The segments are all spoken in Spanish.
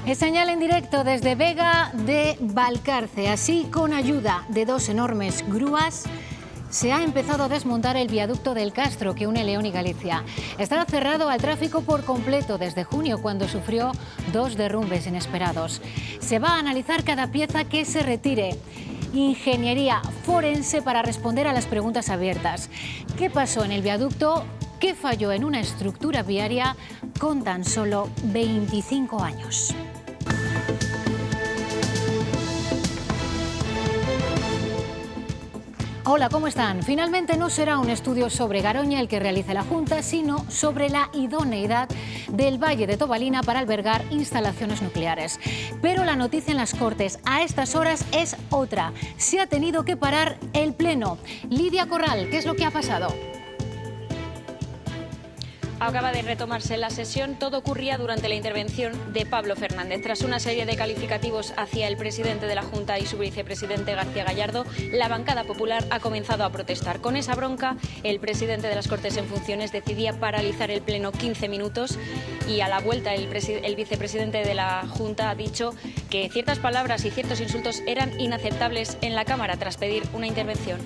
Es señal en directo desde Vega de Valcarce. Así, con ayuda de dos enormes grúas, se ha empezado a desmontar el viaducto del Castro que une León y Galicia. Estará cerrado al tráfico por completo desde junio, cuando sufrió dos derrumbes inesperados. Se va a analizar cada pieza que se retire. Ingeniería forense para responder a las preguntas abiertas. ¿Qué pasó en el viaducto? ¿Qué falló en una estructura viaria con tan solo 25 años? Hola, ¿cómo están? Finalmente no será un estudio sobre Garoña el que realice la Junta, sino sobre la idoneidad del Valle de Tobalina para albergar instalaciones nucleares. Pero la noticia en las Cortes a estas horas es otra. Se ha tenido que parar el Pleno. Lidia Corral, ¿qué es lo que ha pasado? Acaba de retomarse la sesión. Todo ocurría durante la intervención de Pablo Fernández. Tras una serie de calificativos hacia el presidente de la Junta y su vicepresidente García Gallardo, la bancada popular ha comenzado a protestar. Con esa bronca, el presidente de las Cortes en funciones decidía paralizar el Pleno 15 minutos y a la vuelta el vicepresidente de la Junta ha dicho que ciertas palabras y ciertos insultos eran inaceptables en la Cámara tras pedir una intervención.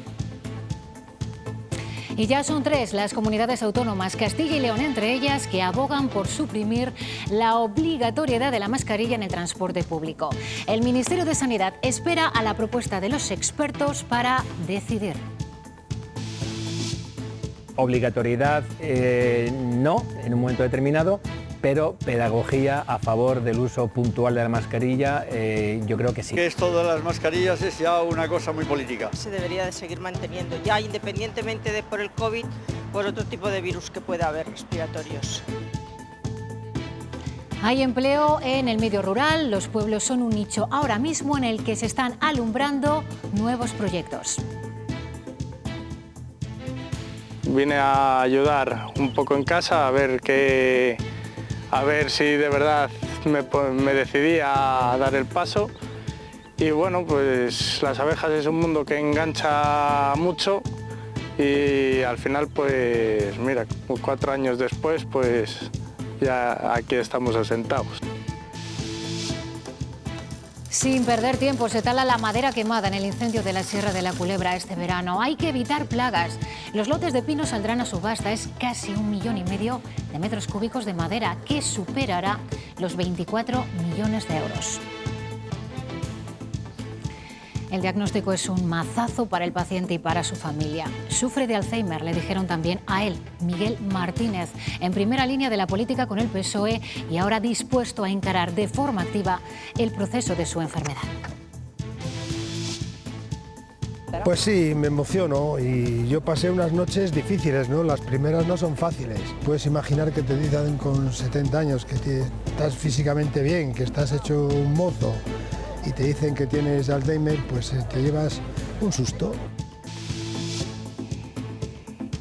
Y ya son 3 las comunidades autónomas, Castilla y León entre ellas, que abogan por suprimir la obligatoriedad de la mascarilla en el transporte público. El Ministerio de Sanidad espera a la propuesta de los expertos para decidir. Obligatoriedad no, en un momento determinado, pero pedagogía a favor del uso puntual de la mascarilla, yo creo que sí. Que esto de las mascarillas es ya una cosa muy política. Se debería de seguir manteniendo, ya independientemente de por el COVID, por otro tipo de virus que pueda haber respiratorios. Hay empleo en el medio rural, los pueblos son un nicho ahora mismo en el que se están alumbrando nuevos proyectos. Vine a ayudar un poco en casa, a ver si de verdad me decidí a dar el paso. Y bueno, pues las abejas es un mundo que engancha mucho y al final, pues mira, 4 años después, pues ya aquí estamos asentados. Sin perder tiempo, se tala la madera quemada en el incendio de la Sierra de la Culebra este verano. Hay que evitar plagas. Los lotes de pino saldrán a subasta. Es casi 1,5 millones de metros cúbicos de madera, que superará los 24 millones de euros. El diagnóstico es un mazazo para el paciente y para su familia. Sufre de Alzheimer, le dijeron también a él, Miguel Martínez, en primera línea de la política con el PSOE y ahora dispuesto a encarar de forma activa el proceso de su enfermedad. Pues sí, me emociono y yo pasé unas noches difíciles, ¿no? Las primeras no son fáciles. Puedes imaginar que te dicen con 70 años que estás físicamente bien, que estás hecho un mozo, y te dicen que tienes Alzheimer, pues te llevas un susto.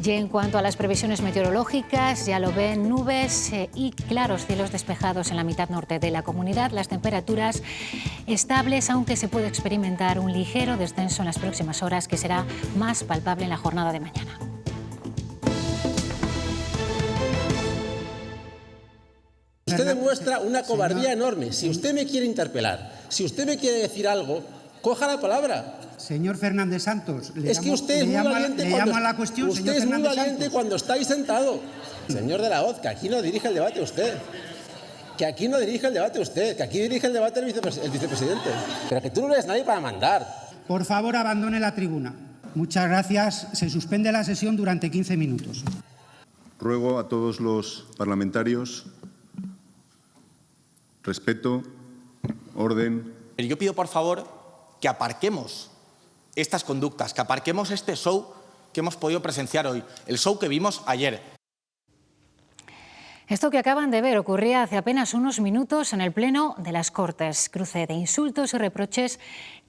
Y en cuanto a las previsiones meteorológicas, ya lo ven, nubes y claros cielos despejados en la mitad norte de la comunidad. Las temperaturas estables, aunque se puede experimentar un ligero descenso en las próximas horas, que será más palpable en la jornada de mañana. Usted demuestra una cobardía enorme. Si usted me quiere interpelar, si usted me quiere decir algo, coja la palabra. Señor Fernández Santos, es que usted es muy valiente cuando está ahí sentado. Señor de la Hoz, que aquí no dirige el debate usted. Que aquí no dirige el debate usted, que aquí dirige el debate el vicepresidente. Pero que tú no eres nadie para mandar. Por favor, abandone la tribuna. Muchas gracias. Se suspende la sesión durante 15 minutos. Ruego a todos los parlamentarios respeto, orden. Yo pido, por favor, que aparquemos estas conductas, que aparquemos este show que hemos podido presenciar hoy, el show que vimos ayer. Esto que acaban de ver ocurría hace apenas unos minutos en el Pleno de las Cortes. Cruce de insultos y reproches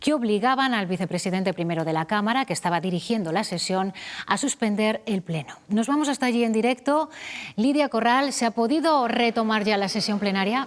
que obligaban al vicepresidente primero de la Cámara, que estaba dirigiendo la sesión, a suspender el Pleno. Nos vamos hasta allí en directo. Lidia Corral, ¿se ha podido retomar ya la sesión plenaria?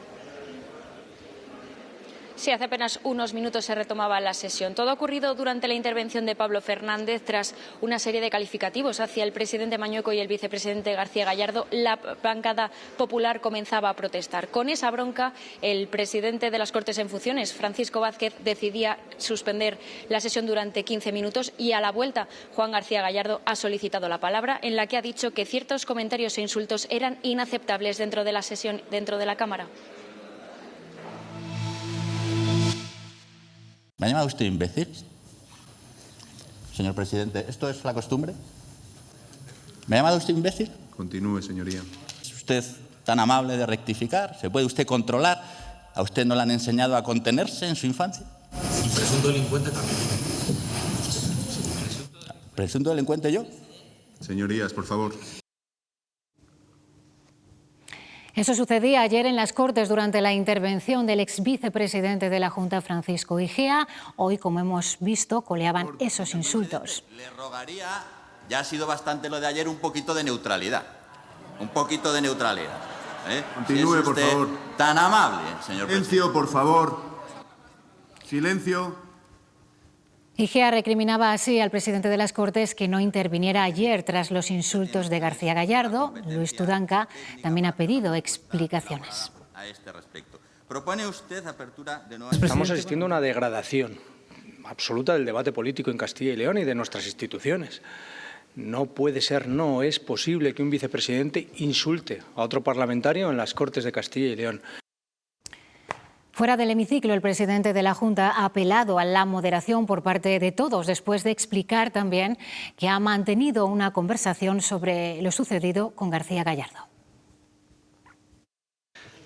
Sí, hace apenas unos minutos se retomaba la sesión. Todo ha ocurrido durante la intervención de Pablo Fernández tras una serie de calificativos hacia el presidente Mañueco y el vicepresidente García Gallardo. La bancada popular comenzaba a protestar. Con esa bronca, el presidente de las Cortes en funciones, Francisco Vázquez, decidía suspender la sesión durante 15 minutos y a la vuelta Juan García Gallardo ha solicitado la palabra, en la que ha dicho que ciertos comentarios e insultos eran inaceptables dentro de la sesión, dentro de la Cámara. ¿Me ha llamado usted imbécil? Señor presidente, ¿esto es la costumbre? ¿Me ha llamado usted imbécil? Continúe, señoría. ¿Es usted tan amable de rectificar? ¿Se puede usted controlar? ¿A usted no le han enseñado a contenerse en su infancia? Y presunto delincuente también. ¿Presunto delincuente yo? Señorías, por favor. Eso sucedía ayer en las Cortes durante la intervención del ex vicepresidente de la Junta, Francisco Igea. Hoy, como hemos visto, coleaban esos insultos. Le rogaría, ya ha sido bastante lo de ayer, un poquito de neutralidad. Un poquito de neutralidad. Continúe, si es por usted favor. Tan amable, señor presidente. Silencio, por favor. Silencio. Igea recriminaba así al presidente de las Cortes que no interviniera ayer tras los insultos de García Gallardo. Luis Tudanca también ha pedido explicaciones. A este respecto. ¿Propone usted apertura de nuevas... Estamos asistiendo a una degradación absoluta del debate político en Castilla y León y de nuestras instituciones. No puede ser, no es posible que un vicepresidente insulte a otro parlamentario en las Cortes de Castilla y León. Fuera del hemiciclo, el presidente de la Junta ha apelado a la moderación por parte de todos, después de explicar también que ha mantenido una conversación sobre lo sucedido con García Gallardo.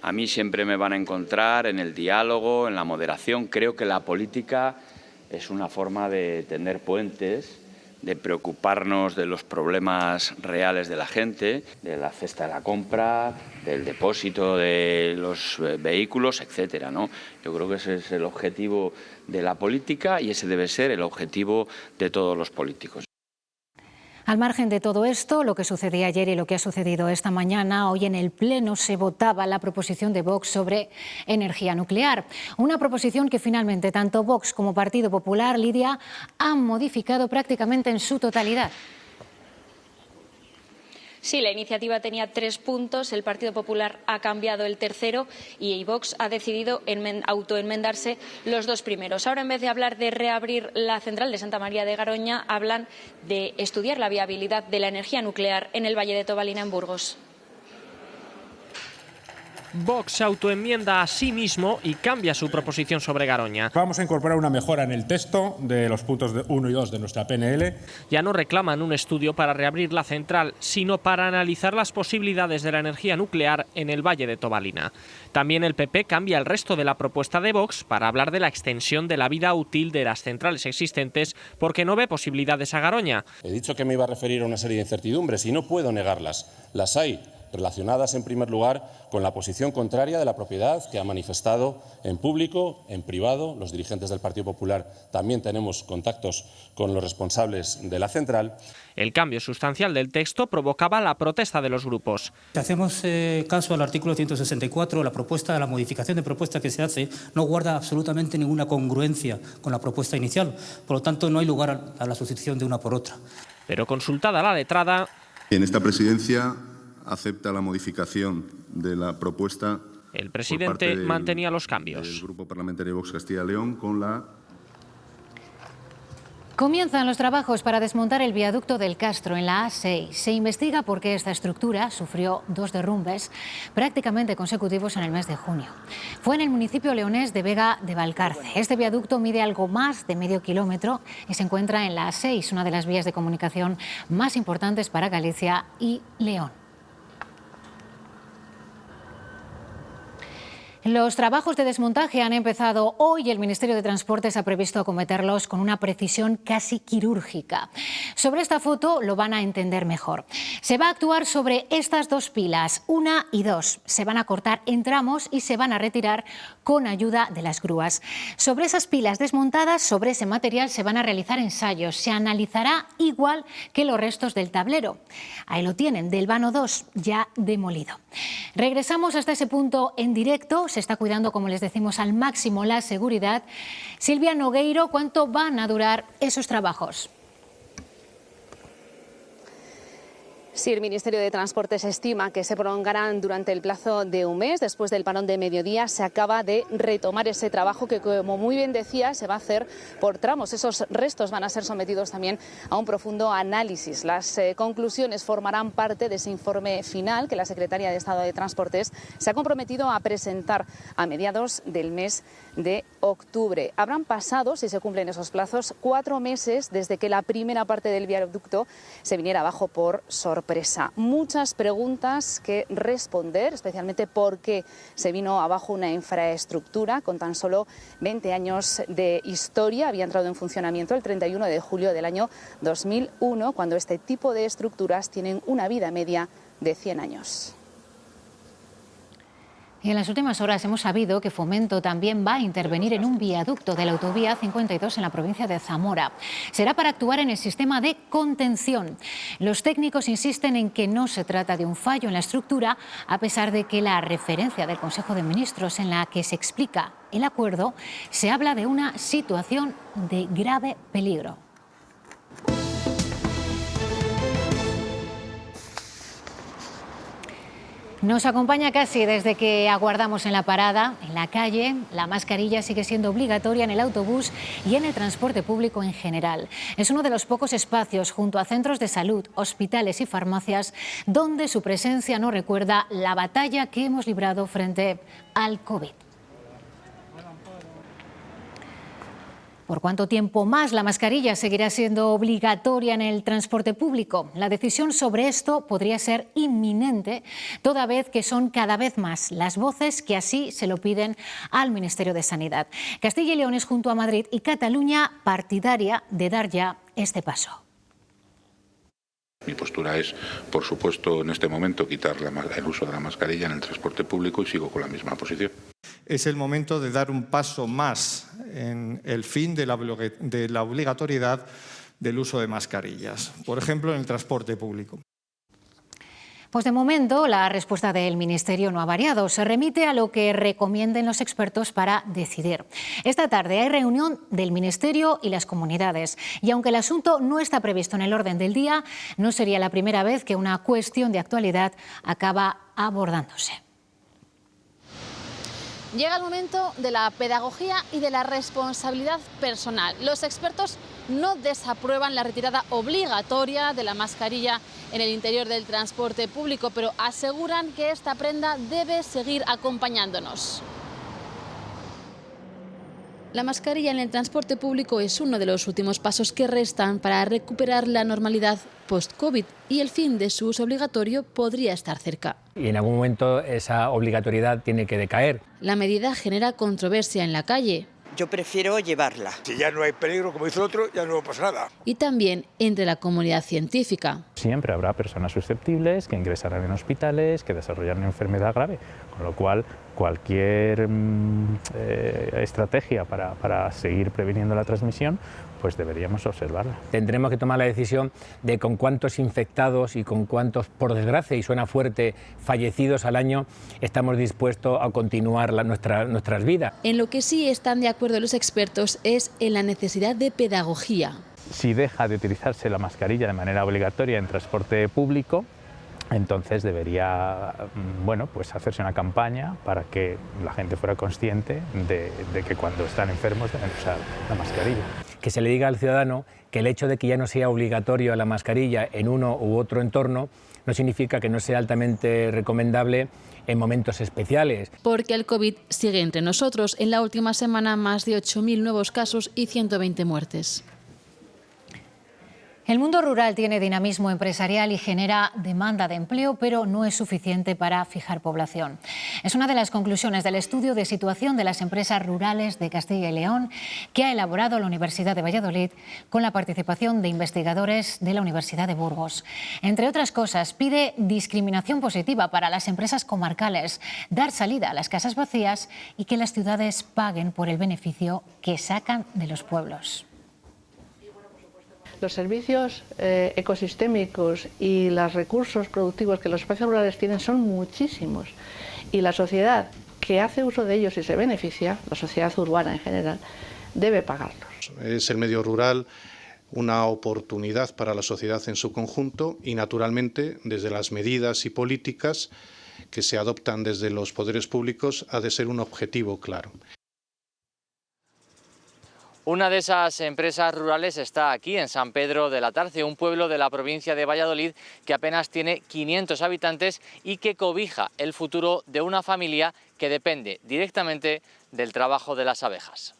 A mí siempre me van a encontrar en el diálogo, en la moderación. Creo que la política es una forma de tender puentes, de preocuparnos de los problemas reales de la gente, de la cesta de la compra, del depósito de los vehículos, etcétera, ¿no? Yo creo que ese es el objetivo de la política y ese debe ser el objetivo de todos los políticos. Al margen de todo esto, lo que sucedía ayer y lo que ha sucedido esta mañana, hoy en el Pleno se votaba la proposición de Vox sobre energía nuclear. Una proposición que finalmente tanto Vox como Partido Popular, Lidia, han modificado prácticamente en su totalidad. Sí, la iniciativa tenía 3 puntos, el Partido Popular ha cambiado el tercero y Vox ha decidido autoenmendarse los 2 primeros. Ahora, en vez de hablar de reabrir la central de Santa María de Garoña, hablan de estudiar la viabilidad de la energía nuclear en el Valle de Tobalina, en Burgos. Vox se autoenmienda a sí mismo y cambia su proposición sobre Garoña. Vamos a incorporar una mejora en el texto de los puntos 1 y 2 de nuestra PNL. Ya no reclaman un estudio para reabrir la central, sino para analizar las posibilidades de la energía nuclear en el Valle de Tobalina. También el PP cambia el resto de la propuesta de Vox para hablar de la extensión de la vida útil de las centrales existentes porque no ve posibilidades a Garoña. He dicho que me iba a referir a una serie de incertidumbres y no puedo negarlas. Las hay, relacionadas en primer lugar con la posición contraria de la propiedad que ha manifestado en público, en privado. Los dirigentes del Partido Popular también tenemos contactos con los responsables de la central. El cambio sustancial del texto provocaba la protesta de los grupos. Si hacemos caso al artículo 164, la modificación de propuesta que se hace no guarda absolutamente ninguna congruencia con la propuesta inicial. Por lo tanto, no hay lugar a la sustitución de una por otra. Pero consultada la letrada... En esta presidencia acepta la modificación de la propuesta. El presidente mantenía los cambios. El Grupo Parlamentario Vox Castilla y León con la... Comienzan los trabajos para desmontar el viaducto del Castro en la A6. Se investiga por qué esta estructura sufrió 2 derrumbes prácticamente consecutivos en el mes de junio. Fue en el municipio leonés de Vega de Valcarce. Este viaducto mide algo más de medio kilómetro y se encuentra en la A6, una de las vías de comunicación más importantes para Galicia y León. Los trabajos de desmontaje han empezado hoy y el Ministerio de Transportes ha previsto acometerlos con una precisión casi quirúrgica. Sobre esta foto lo van a entender mejor. Se va a actuar sobre estas 2 pilas, 1 y 2. Se van a cortar en tramos y se van a retirar con ayuda de las grúas. Sobre esas pilas desmontadas, sobre ese material se van a realizar ensayos. Se analizará igual que los restos del tablero. Ahí lo tienen, del vano 2, ya demolido. Regresamos hasta ese punto en directo. se está cuidando, como les decimos, al máximo la seguridad. Silvia Nogueiro, ¿cuánto van a durar esos trabajos? Sí, el Ministerio de Transportes estima que se prolongarán durante el plazo de un mes. Después del parón de mediodía se acaba de retomar ese trabajo que, como muy bien decía, se va a hacer por tramos. Esos restos van a ser sometidos también a un profundo análisis. Las conclusiones formarán parte de ese informe final que la Secretaría de Estado de Transportes se ha comprometido a presentar a mediados del mes de octubre. Habrán pasado, si se cumplen esos plazos, 4 meses desde que la primera parte del viaducto se viniera abajo por sorpresa. Muchas preguntas que responder, especialmente por qué se vino abajo una infraestructura con tan solo 20 años de historia. Había entrado en funcionamiento el 31 de julio del año 2001, cuando este tipo de estructuras tienen una vida media de 100 años. Y en las últimas horas hemos sabido que Fomento también va a intervenir en un viaducto de la autovía 52 en la provincia de Zamora. Será para actuar en el sistema de contención. Los técnicos insisten en que no se trata de un fallo en la estructura, a pesar de que la referencia del Consejo de Ministros en la que se explica el acuerdo se habla de una situación de grave peligro. Nos acompaña casi desde que aguardamos en la parada, en la calle. La mascarilla sigue siendo obligatoria en el autobús y en el transporte público en general. Es uno de los pocos espacios, junto a centros de salud, hospitales y farmacias, donde su presencia nos recuerda la batalla que hemos librado frente al COVID. ¿Por cuánto tiempo más la mascarilla seguirá siendo obligatoria en el transporte público? La decisión sobre esto podría ser inminente, toda vez que son cada vez más las voces que así se lo piden al Ministerio de Sanidad. Castilla y León es, junto a Madrid y Cataluña, partidaria de dar ya este paso. Mi postura es, por supuesto, en este momento quitar el uso de la mascarilla en el transporte público y sigo con la misma posición. Es el momento de dar un paso más en el fin de la obligatoriedad del uso de mascarillas, por ejemplo, en el transporte público. Pues de momento la respuesta del Ministerio no ha variado. Se remite a lo que recomienden los expertos para decidir. Esta tarde hay reunión del Ministerio y las comunidades. Y aunque el asunto no está previsto en el orden del día, no sería la primera vez que una cuestión de actualidad acaba abordándose. Llega el momento de la pedagogía y de la responsabilidad personal. Los expertos no desaprueban la retirada obligatoria de la mascarilla en el interior del transporte público, pero aseguran que esta prenda debe seguir acompañándonos. La mascarilla en el transporte público es uno de los últimos pasos que restan para recuperar la normalidad post-COVID y el fin de su uso obligatorio podría estar cerca. Y en algún momento esa obligatoriedad tiene que decaer. La medida genera controversia en la calle. Yo prefiero llevarla. Si ya no hay peligro, como dice el otro, ya no pasa nada. Y también entre la comunidad científica. Siempre habrá personas susceptibles que ingresarán en hospitales, que desarrollarán enfermedad grave, con lo cual cualquier estrategia para seguir previniendo la transmisión, pues deberíamos observarla. Tendremos que tomar la decisión de con cuántos infectados y con cuántos, por desgracia, y suena fuerte, fallecidos al año, estamos dispuestos a continuar nuestras vidas. En lo que sí están de acuerdo los expertos es en la necesidad de pedagogía. Si deja de utilizarse la mascarilla de manera obligatoria en transporte público, entonces debería pues hacerse una campaña para que la gente fuera consciente de que cuando están enfermos deben usar la mascarilla. Que se le diga al ciudadano que el hecho de que ya no sea obligatorio la mascarilla en uno u otro entorno no significa que no sea altamente recomendable en momentos especiales. Porque el COVID sigue entre nosotros. En la última semana, más de 8.000 nuevos casos y 120 muertes. El mundo rural tiene dinamismo empresarial y genera demanda de empleo, pero no es suficiente para fijar población. Es una de las conclusiones del estudio de situación de las empresas rurales de Castilla y León que ha elaborado la Universidad de Valladolid con la participación de investigadores de la Universidad de Burgos. Entre otras cosas, pide discriminación positiva para las empresas comarcales, dar salida a las casas vacías y que las ciudades paguen por el beneficio que sacan de los pueblos. Los servicios ecosistémicos y los recursos productivos que los espacios rurales tienen son muchísimos y la sociedad que hace uso de ellos y se beneficia, la sociedad urbana en general, debe pagarlos. Es el medio rural una oportunidad para la sociedad en su conjunto y, naturalmente, desde las medidas y políticas que se adoptan desde los poderes públicos, ha de ser un objetivo claro. Una de esas empresas rurales está aquí, en San Pedro de la Tarce, un pueblo de la provincia de Valladolid que apenas tiene 500 habitantes y que cobija el futuro de una familia que depende directamente del trabajo de las abejas.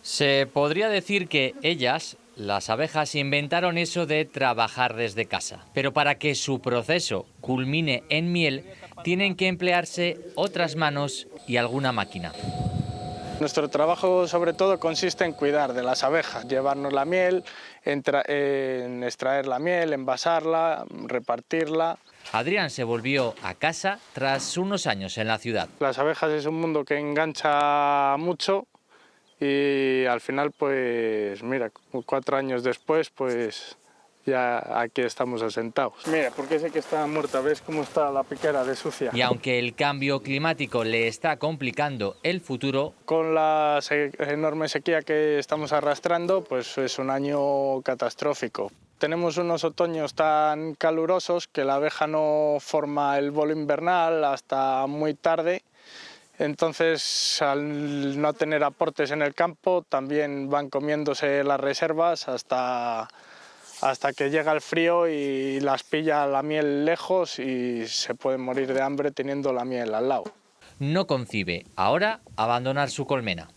Se podría decir que ellas, las abejas, inventaron eso de trabajar desde casa. Pero para que su proceso culmine en miel, tienen que emplearse otras manos y alguna máquina. Nuestro trabajo sobre todo consiste en cuidar de las abejas, llevarnos la miel, en extraer la miel, envasarla, repartirla. Adrián se volvió a casa tras unos años en la ciudad. Las abejas es un mundo que engancha mucho y al final, pues mira, 4 años después, pues ya aquí estamos asentados. Mira, porque sé que está muerta, ¿ves cómo está la piquera de sucia? Y aunque el cambio climático le está complicando el futuro, con la enorme sequía que estamos arrastrando, pues es un año catastrófico. Tenemos unos otoños tan calurosos que la abeja no forma el bolo invernal hasta muy tarde. Entonces, al no tener aportes en el campo, también van comiéndose las reservas hasta que llega el frío y las pilla la miel lejos y se pueden morir de hambre teniendo la miel al lado. no concibe ahora abandonar su colmena.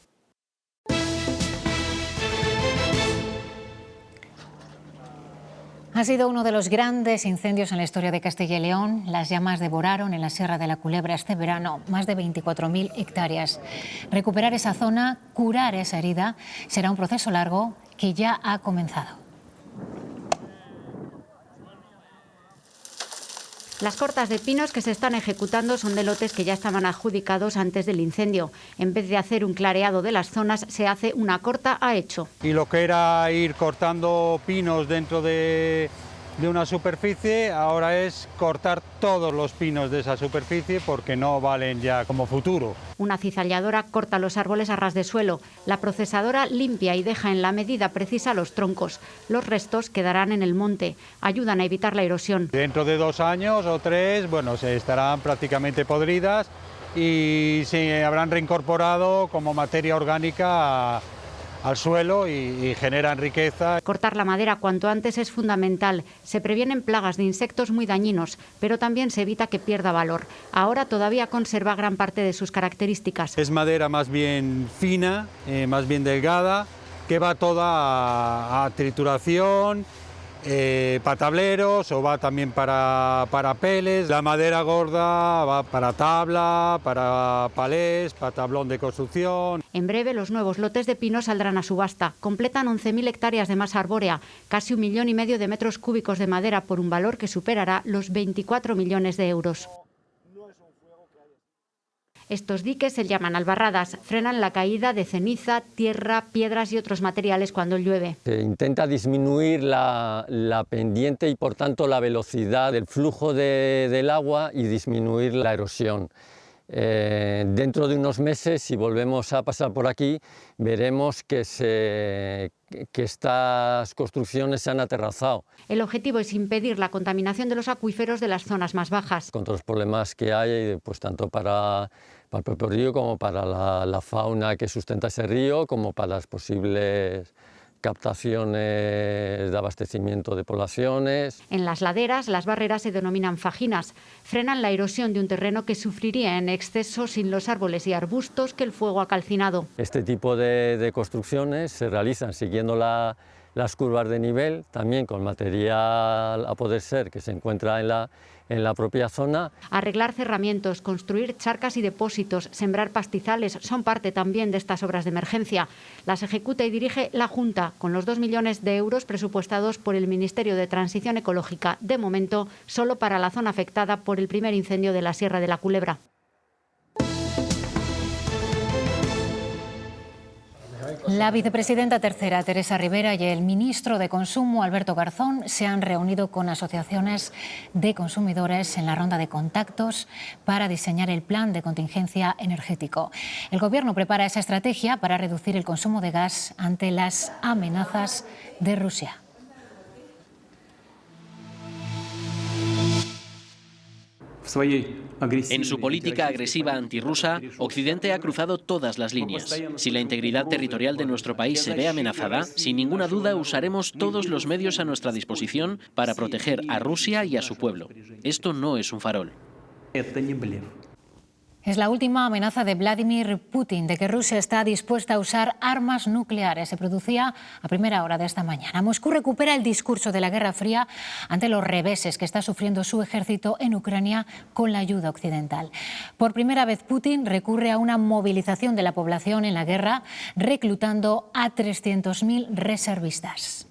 Ha sido uno de los grandes incendios en la historia de Castilla y León. Las llamas devoraron en la Sierra de la Culebra este verano más de 24.000 hectáreas. Recuperar esa zona, curar esa herida, será un proceso largo que ya ha comenzado. Las cortas de pinos que se están ejecutando son de lotes que ya estaban adjudicados antes del incendio. En vez de hacer un clareado de las zonas, se hace una corta a hecho. Y lo que era ir cortando pinos dentro de una superficie, ahora es cortar todos los pinos de esa superficie porque no valen ya como futuro. Una cizalladora corta los árboles a ras de suelo. La procesadora limpia y deja en la medida precisa los troncos. Los restos quedarán en el monte. Ayudan a evitar la erosión. Dentro de 2 años o 3, bueno, se estarán prácticamente podridas y se habrán reincorporado como materia orgánica al suelo y generan riqueza. Cortar la madera cuanto antes es fundamental. Se previenen plagas de insectos muy dañinos, pero también se evita que pierda valor. Ahora todavía conserva gran parte de sus características. Es madera más bien fina, más bien delgada, que va toda a trituración, para tableros o va también para peles. La madera gorda va para tabla, para palés, para tablón de construcción. En breve los nuevos lotes de pino saldrán a subasta. Completan 11.000 hectáreas de masa arbórea, casi 1,5 millones de metros cúbicos de madera por un valor que superará los 24 millones de euros. Estos diques se llaman albarradas, frenan la caída de ceniza, tierra, piedras y otros materiales cuando llueve. Se intenta disminuir la pendiente y por tanto la velocidad del flujo del agua y disminuir la erosión. Dentro de unos meses, si volvemos a pasar por aquí, veremos que estas construcciones se han aterrazado. El objetivo es impedir la contaminación de los acuíferos de las zonas más bajas. Contra los problemas que hay, pues tanto para el propio río como para la fauna que sustenta ese río, como para las posibles captaciones de abastecimiento de poblaciones. En las laderas, las barreras se denominan fajinas. Frenan la erosión de un terreno que sufriría en exceso sin los árboles y arbustos que el fuego ha calcinado. Este tipo de construcciones se realizan siguiendo las curvas de nivel, también con material a poder ser que se encuentra en la propia zona. Arreglar cerramientos, construir charcas y depósitos, sembrar pastizales son parte también de estas obras de emergencia. Las ejecuta y dirige la Junta, con los 2 millones de euros presupuestados por el Ministerio de Transición Ecológica, de momento solo para la zona afectada por el primer incendio de la Sierra de la Culebra. La vicepresidenta tercera, Teresa Rivera, y el ministro de Consumo, Alberto Garzón, se han reunido con asociaciones de consumidores en la ronda de contactos para diseñar el plan de contingencia energético. El Gobierno prepara esa estrategia para reducir el consumo de gas ante las amenazas de Rusia. En su política agresiva antirrusa, Occidente ha cruzado todas las líneas. Si la integridad territorial de nuestro país se ve amenazada, sin ninguna duda usaremos todos los medios a nuestra disposición para proteger a Rusia y a su pueblo. Esto no es un farol. Es la última amenaza de Vladimir Putin de que Rusia está dispuesta a usar armas nucleares. Se producía a primera hora de esta mañana. Moscú recupera el discurso de la Guerra Fría ante los reveses que está sufriendo su ejército en Ucrania con la ayuda occidental. Por primera vez Putin recurre a una movilización de la población en la guerra, reclutando a 300.000 reservistas.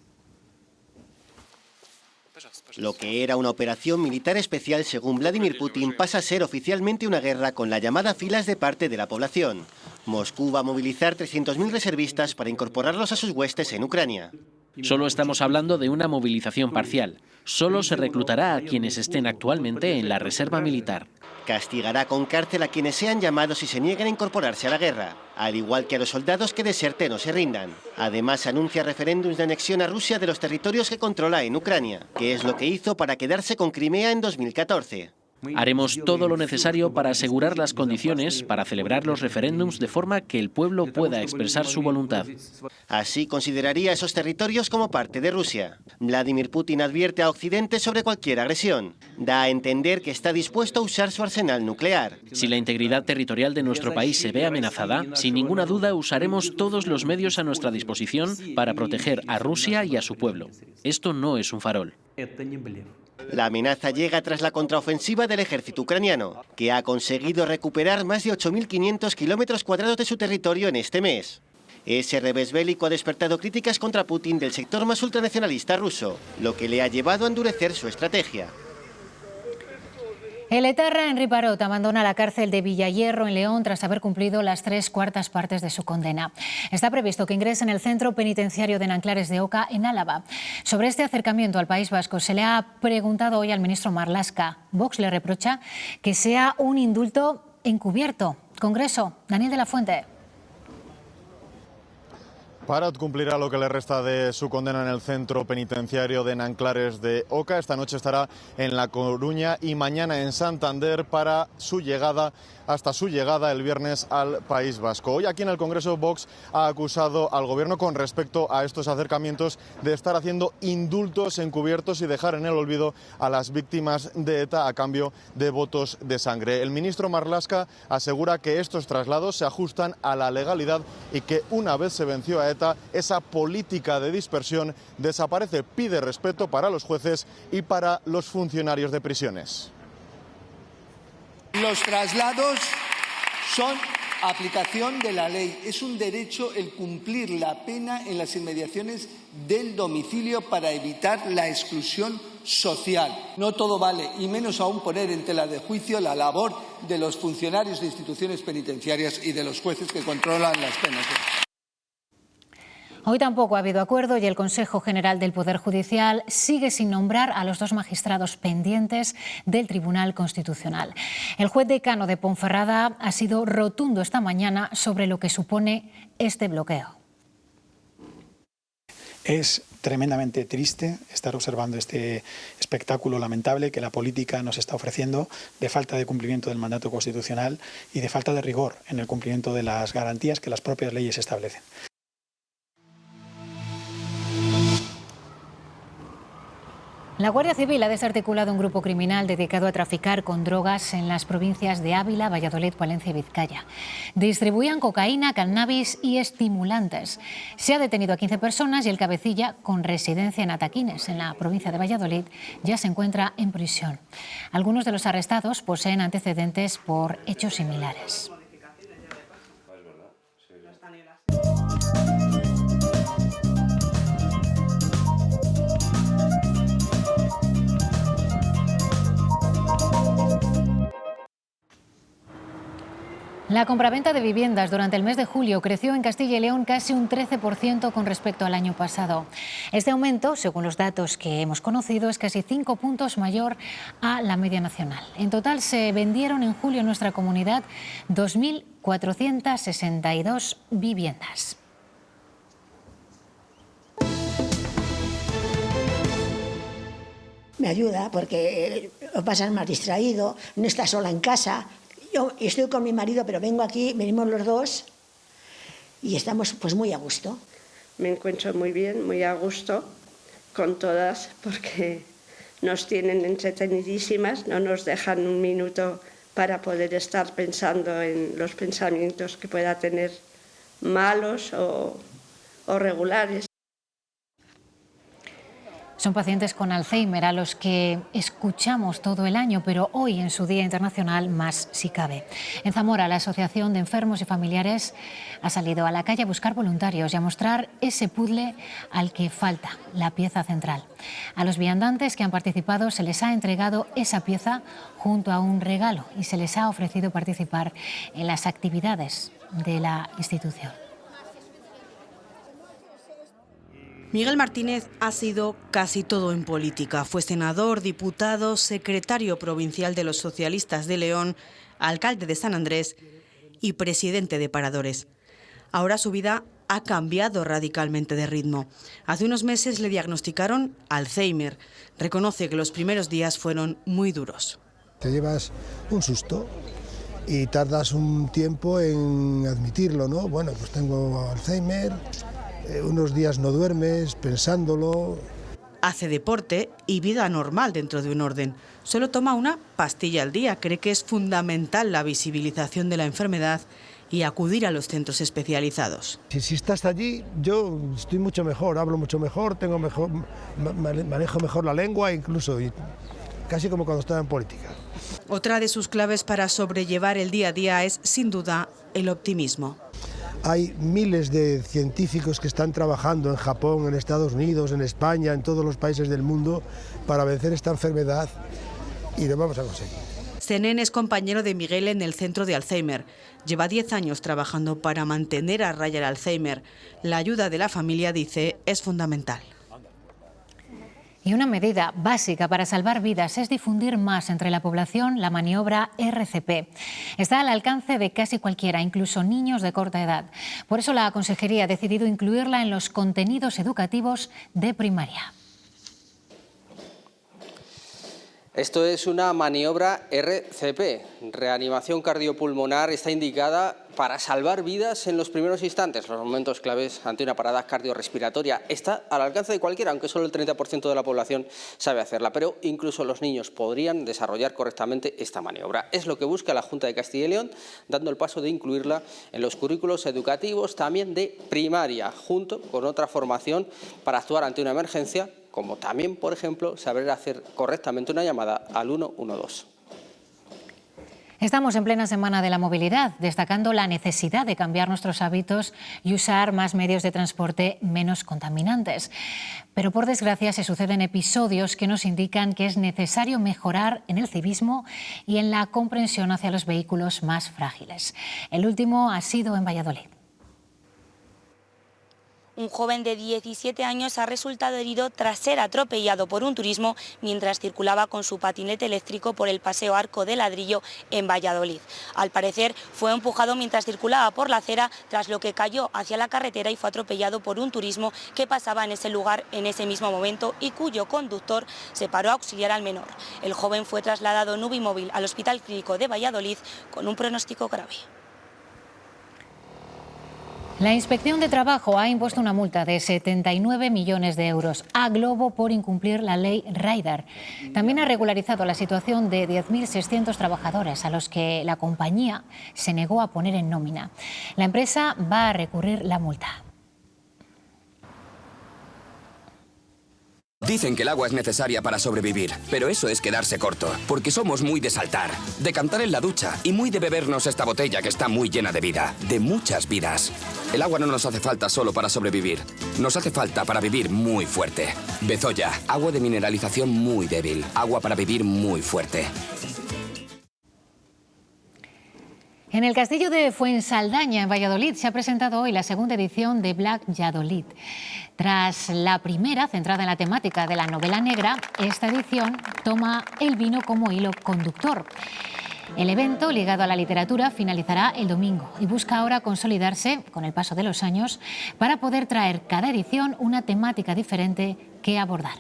Lo que era una operación militar especial, según Vladimir Putin, pasa a ser oficialmente una guerra con la llamada filas de parte de la población. Moscú va a movilizar 300.000 reservistas para incorporarlos a sus huestes en Ucrania. Solo estamos hablando de una movilización parcial. Solo se reclutará a quienes estén actualmente en la reserva militar. Castigará con cárcel a quienes sean llamados y se nieguen a incorporarse a la guerra, al igual que a los soldados que deserten o se rindan. Además, anuncia referéndums de anexión a Rusia de los territorios que controla en Ucrania, que es lo que hizo para quedarse con Crimea en 2014. Haremos todo lo necesario para asegurar las condiciones para celebrar los referéndums de forma que el pueblo pueda expresar su voluntad. Así consideraría esos territorios como parte de Rusia. Vladimir Putin advierte a Occidente sobre cualquier agresión. Da a entender que está dispuesto a usar su arsenal nuclear. Si la integridad territorial de nuestro país se ve amenazada, sin ninguna duda usaremos todos los medios a nuestra disposición para proteger a Rusia y a su pueblo. Esto no es un farol. La amenaza llega tras la contraofensiva del ejército ucraniano, que ha conseguido recuperar más de 8.500 kilómetros cuadrados de su territorio en este mes. Ese revés bélico ha despertado críticas contra Putin del sector más ultranacionalista ruso, lo que le ha llevado a endurecer su estrategia. El etarra Henri Parot abandona la cárcel de Villayerro en León tras haber cumplido las 3/4 partes de su condena. Está previsto que ingrese en el centro penitenciario de Nanclares de Oca, en Álava. Sobre este acercamiento al País Vasco se le ha preguntado hoy al ministro Marlaska. Vox le reprocha que sea un indulto encubierto. Congreso, Daniel de la Fuente. Parot cumplirá lo que le resta de su condena en el centro penitenciario de Nanclares de Oca. Esta noche estará en La Coruña y mañana en Santander para hasta su llegada el viernes al País Vasco. Hoy aquí en el Congreso Vox ha acusado al Gobierno con respecto a estos acercamientos de estar haciendo indultos encubiertos y dejar en el olvido a las víctimas de ETA a cambio de votos de sangre. El ministro Marlaska asegura que estos traslados se ajustan a la legalidad y que una vez se venció a ETA, esa política de dispersión desaparece. Pide respeto para los jueces y para los funcionarios de prisiones. Los traslados son aplicación de la ley. Es un derecho el cumplir la pena en las inmediaciones del domicilio para evitar la exclusión social. No todo vale, y menos aún poner en tela de juicio la labor de los funcionarios de instituciones penitenciarias y de los jueces que controlan las penas. Hoy tampoco ha habido acuerdo y el Consejo General del Poder Judicial sigue sin nombrar a los 2 magistrados pendientes del Tribunal Constitucional. El juez decano de Ponferrada ha sido rotundo esta mañana sobre lo que supone este bloqueo. Es tremendamente triste estar observando este espectáculo lamentable que la política nos está ofreciendo de falta de cumplimiento del mandato constitucional y de falta de rigor en el cumplimiento de las garantías que las propias leyes establecen. La Guardia Civil ha desarticulado un grupo criminal dedicado a traficar con drogas en las provincias de Ávila, Valladolid, Palencia y Vizcaya. Distribuían cocaína, cannabis y estimulantes. Se ha detenido a 15 personas y el cabecilla, con residencia en Ataquines, en la provincia de Valladolid, ya se encuentra en prisión. Algunos de los arrestados poseen antecedentes por hechos similares. La compraventa de viviendas durante el mes de julio creció en Castilla y León casi un 13% con respecto al año pasado. Este aumento, según los datos que hemos conocido, es casi 5 puntos mayor a la media nacional. En total se vendieron en julio en nuestra comunidad 2.462 viviendas. Me ayuda porque lo pasas más distraído, no estás sola en casa. Yo estoy con mi marido, pero vengo aquí, venimos los dos y estamos pues muy a gusto. Me encuentro muy bien, muy a gusto con todas porque nos tienen entretenidísimas, no nos dejan un minuto para poder estar pensando en los pensamientos que pueda tener malos o regulares. Son pacientes con Alzheimer a los que escuchamos todo el año, pero hoy en su Día Internacional más si cabe. En Zamora, la Asociación de Enfermos y Familiares ha salido a la calle a buscar voluntarios y a mostrar ese puzzle al que falta la pieza central. A los viandantes que han participado se les ha entregado esa pieza junto a un regalo y se les ha ofrecido participar en las actividades de la institución. Miguel Martínez ha sido casi todo en política. Fue senador, diputado, secretario provincial de los socialistas de León, alcalde de San Andrés y presidente de Paradores. Ahora su vida ha cambiado radicalmente de ritmo. Hace unos meses le diagnosticaron Alzheimer. Reconoce que los primeros días fueron muy duros. Te llevas un susto y tardas un tiempo en admitirlo, ¿no? Bueno, pues tengo Alzheimer. Unos días no duermes pensándolo. Hace deporte y vida normal dentro de un orden. Solo toma una pastilla al día. Cree que es fundamental la visibilización de la enfermedad y acudir a los centros especializados. Si estás allí, yo estoy mucho mejor, hablo mucho mejor, manejo mejor la lengua, incluso casi como cuando estaba en política. Otra de sus claves para sobrellevar el día a día es, sin duda, el optimismo. Hay miles de científicos que están trabajando en Japón, en Estados Unidos, en España, en todos los países del mundo para vencer esta enfermedad y lo vamos a conseguir. Senén es compañero de Miguel en el centro de Alzheimer. Lleva 10 años trabajando para mantener a raya el Alzheimer. La ayuda de la familia, dice, es fundamental. Y una medida básica para salvar vidas es difundir más entre la población la maniobra RCP. Está al alcance de casi cualquiera, incluso niños de corta edad. Por eso la Consejería ha decidido incluirla en los contenidos educativos de primaria. Esto es una maniobra RCP, reanimación cardiopulmonar. Está indicada para salvar vidas en los primeros instantes, los momentos claves ante una parada cardiorrespiratoria. Está al alcance de cualquiera, aunque solo el 30% de la población sabe hacerla, pero incluso los niños podrían desarrollar correctamente esta maniobra. Es lo que busca la Junta de Castilla y León, dando el paso de incluirla en los currículos educativos también de primaria, junto con otra formación para actuar ante una emergencia, como también, por ejemplo, saber hacer correctamente una llamada al 112. Estamos en plena Semana de la Movilidad, destacando la necesidad de cambiar nuestros hábitos y usar más medios de transporte menos contaminantes. Pero, por desgracia, se suceden episodios que nos indican que es necesario mejorar en el civismo y en la comprensión hacia los vehículos más frágiles. El último ha sido en Valladolid. Un joven de 17 años ha resultado herido tras ser atropellado por un turismo mientras circulaba con su patinete eléctrico por el Paseo Arco de Ladrillo en Valladolid. Al parecer fue empujado mientras circulaba por la acera, tras lo que cayó hacia la carretera y fue atropellado por un turismo que pasaba en ese lugar en ese mismo momento y cuyo conductor se paró a auxiliar al menor. El joven fue trasladado en UBI al Hospital Clínico de Valladolid con un pronóstico grave. La Inspección de Trabajo ha impuesto una multa de 79 millones de euros a Glovo por incumplir la ley Rider. También ha regularizado la situación de 10.600 trabajadores a los que la compañía se negó a poner en nómina. La empresa va a recurrir la multa. Dicen que el agua es necesaria para sobrevivir, pero eso es quedarse corto, porque somos muy de saltar, de cantar en la ducha y muy de bebernos esta botella que está muy llena de vida, de muchas vidas. El agua no nos hace falta solo para sobrevivir, nos hace falta para vivir muy fuerte. Bezoya, agua de mineralización muy débil, agua para vivir muy fuerte. En el castillo de Fuensaldaña, en Valladolid, se ha presentado hoy la segunda edición de Black Valladolid. Tras la primera, centrada en la temática de la novela negra, esta edición toma el vino como hilo conductor. El evento, ligado a la literatura, finalizará el domingo y busca ahora consolidarse con el paso de los años para poder traer cada edición una temática diferente que abordar.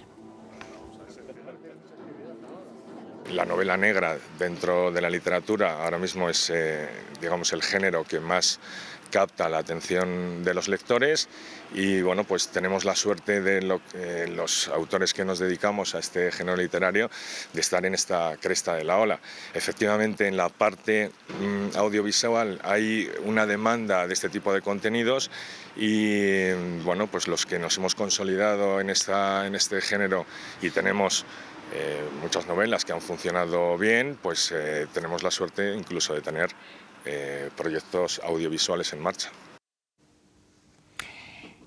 La novela negra dentro de la literatura ahora mismo es, digamos, el género que más capta la atención de los lectores y bueno, pues tenemos la suerte de los autores que nos dedicamos a este género literario de estar en esta cresta de la ola. Efectivamente, en la parte audiovisual hay una demanda de este tipo de contenidos y bueno, pues los que nos hemos consolidado en este género y tenemos muchas novelas que han funcionado bien, pues tenemos la suerte incluso de tener proyectos audiovisuales en marcha.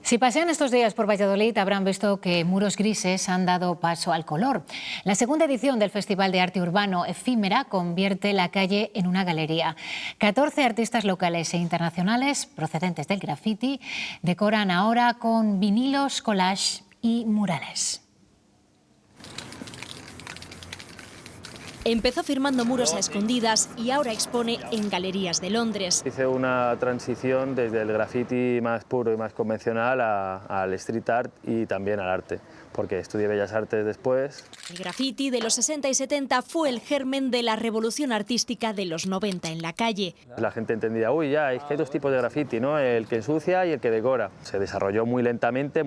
Si pasean estos días por Valladolid habrán visto que muros grises han dado paso al color. La segunda edición del Festival de Arte Urbano Efímera convierte la calle en una galería. 14 artistas locales e internacionales procedentes del graffiti decoran ahora con vinilos, collage y murales. Empezó firmando muros a escondidas y ahora expone en galerías de Londres. Hice una transición desde el graffiti más puro y más convencional al street art y también al arte, porque estudié Bellas Artes después. El graffiti de los 60 y 70 fue el germen de la revolución artística de los 90 en la calle. La gente entendía, uy, ya, es que hay dos tipos de graffiti, ¿no? El que ensucia y el que decora. Se desarrolló muy lentamente,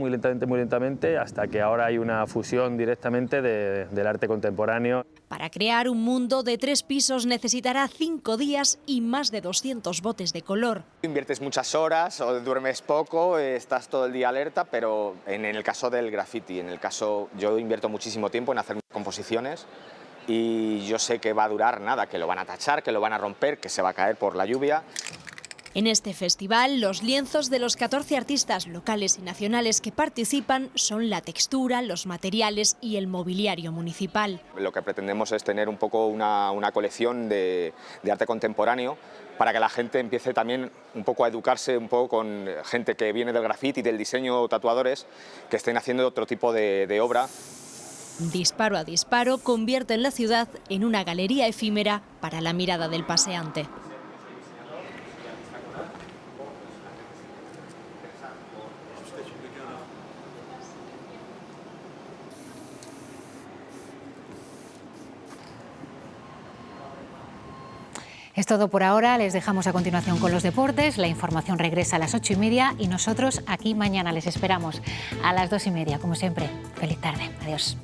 hasta que ahora hay una fusión directamente del arte contemporáneo. Para crear un mundo de 3 pisos necesitará 5 días y más de 200 botes de color. Inviertes muchas horas o duermes poco, estás todo el día alerta, pero en el caso del graffiti, yo invierto muchísimo tiempo en hacer composiciones y yo sé que va a durar nada, que lo van a tachar, que lo van a romper, que se va a caer por la lluvia. En este festival, los lienzos de los 14 artistas locales y nacionales que participan son la textura, los materiales y el mobiliario municipal. Lo que pretendemos es tener un poco una colección de arte contemporáneo para que la gente empiece también un poco a educarse un poco con gente que viene del graffiti y del diseño, tatuadores, que estén haciendo otro tipo de obra. Disparo a disparo convierten la ciudad en una galería efímera para la mirada del paseante. Es todo por ahora, les dejamos a continuación con los deportes, la información regresa a las 8:30 y nosotros aquí mañana les esperamos a las 2:30, como siempre. Feliz tarde, adiós.